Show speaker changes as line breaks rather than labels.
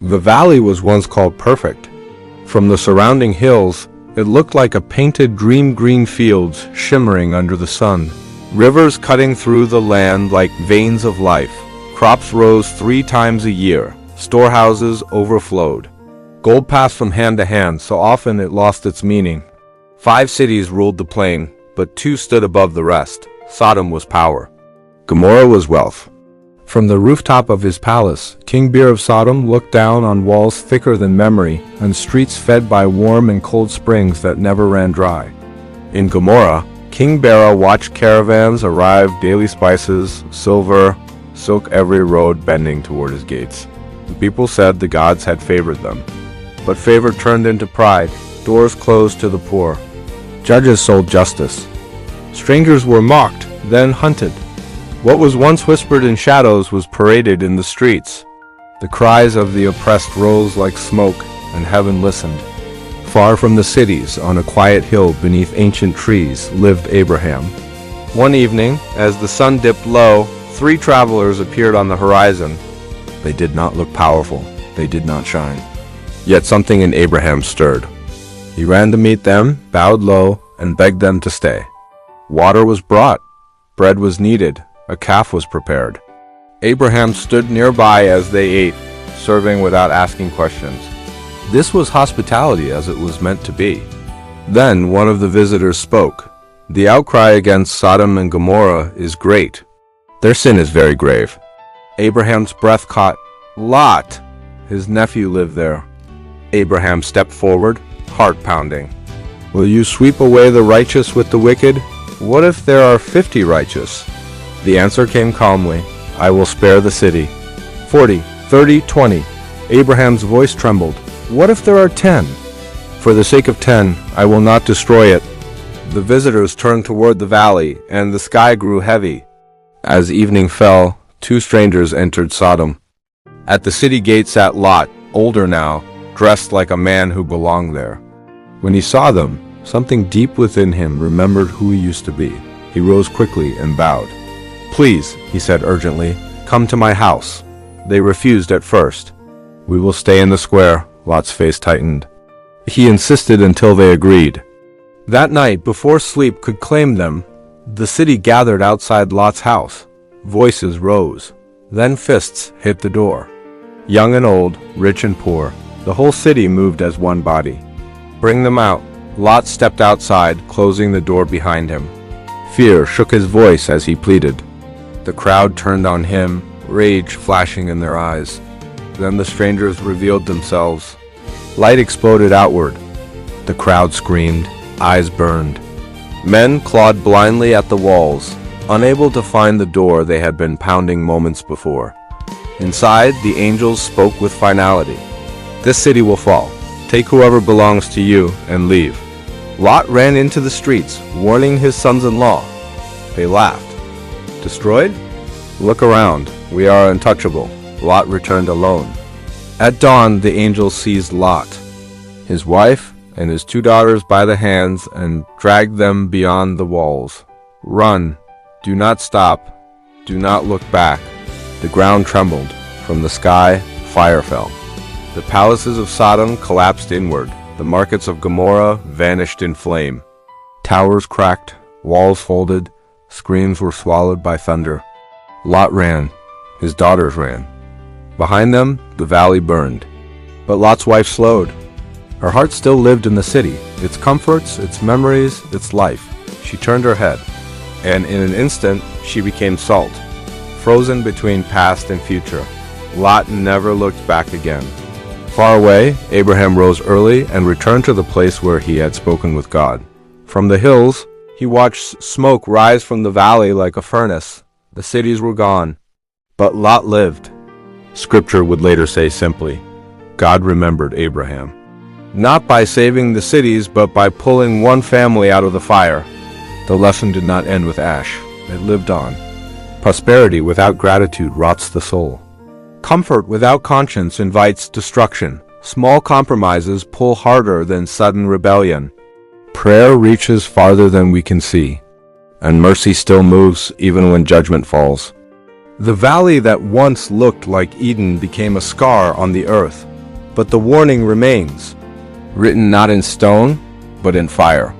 The valley was once called perfect. From the surrounding hills, it looked like a painted dream green fields shimmering under the sun. Rivers cutting through the land like veins of life. Crops rose 3 times a year. Storehouses overflowed. Gold passed from hand to hand, so often it lost its meaning. 5 cities ruled the plain, but 2 stood above the rest. Sodom was power. Gomorrah was wealth. From the rooftop of his palace, King Beer of Sodom looked down on walls thicker than memory and streets fed by warm and cold springs that never ran dry. In Gomorrah, King Bera watched caravans arrive, daily spices, silver, silk every road bending toward his gates. The people said the gods had favored them. But favor turned into pride, doors closed to the poor. Judges sold justice. Strangers were mocked, then hunted. What was once whispered in shadows was paraded in the streets. The cries of the oppressed rose like smoke, and heaven listened. Far from the cities, on a quiet hill beneath ancient trees, lived Abraham. One evening, as the sun dipped low, 3 travelers appeared on the horizon. They did not look powerful. They did not shine. Yet something in Abraham stirred. He ran to meet them, bowed low, and begged them to stay. Water was brought. Bread was kneaded. A calf was prepared. Abraham stood nearby as they ate, serving without asking questions. This was hospitality as it was meant to be. Then one of the visitors spoke. The outcry against Sodom and Gomorrah is great. Their sin is very grave. Abraham's breath caught. Lot, his nephew, lived there. Abraham stepped forward, heart pounding. Will you sweep away the righteous with the wicked? What if there are 50 righteous? The answer came calmly. I will spare the city. 40, 30, 20. Abraham's voice trembled. What if there are 10? For the sake of 10, I will not destroy it. The visitors turned toward the valley, and the sky grew heavy. As evening fell, 2 strangers entered Sodom. At the city gate sat Lot, older now, dressed like a man who belonged there. When he saw them, something deep within him remembered who he used to be. He rose quickly and bowed. Please, he said urgently, come to my house. They refused at first. We will stay in the square. Lot's face tightened. He insisted until they agreed. That night, before sleep could claim them, the city gathered outside Lot's house. Voices rose. Then fists hit the door. Young and old, rich and poor, the whole city moved as one body. Bring them out. Lot stepped outside, closing the door behind him. Fear shook his voice as he pleaded. The crowd turned on him, rage flashing in their eyes. Then the strangers revealed themselves. Light exploded outward. The crowd screamed, eyes burned. Men clawed blindly at the walls, unable to find the door they had been pounding moments before. Inside, the angels spoke with finality. This city will fall. Take whoever belongs to you and leave. Lot ran into the streets, warning his sons-in-law. They laughed. Destroyed? Look around. We are untouchable. Lot returned alone. At dawn, the angels seized Lot, his wife, and his 2 daughters by the hands and dragged them beyond the walls. Run. Do not stop. Do not look back. The ground trembled. From the sky, fire fell. The palaces of Sodom collapsed inward. The markets of Gomorrah vanished in flame. Towers cracked, walls folded, screams were swallowed by thunder. Lot ran. His daughters ran. Behind them, the valley burned. But Lot's wife slowed. Her heart still lived in the city, its comforts, its memories, its life. She turned her head, and in an instant, she became salt, frozen between past and future. Lot never looked back again. Far away, Abraham rose early and returned to the place where he had spoken with God. From the hills, he watched smoke rise from the valley like a furnace. The cities were gone, but Lot lived. Scripture would later say simply, God remembered Abraham. Not by saving the cities, but by pulling one family out of the fire. The lesson did not end with ash. It lived on. Prosperity without gratitude rots the soul. Comfort without conscience invites destruction. Small compromises pull harder than sudden rebellion. Prayer reaches farther than we can see, and mercy still moves even when judgment falls. The valley that once looked like Eden became a scar on the earth, but the warning remains, written not in stone, but in fire.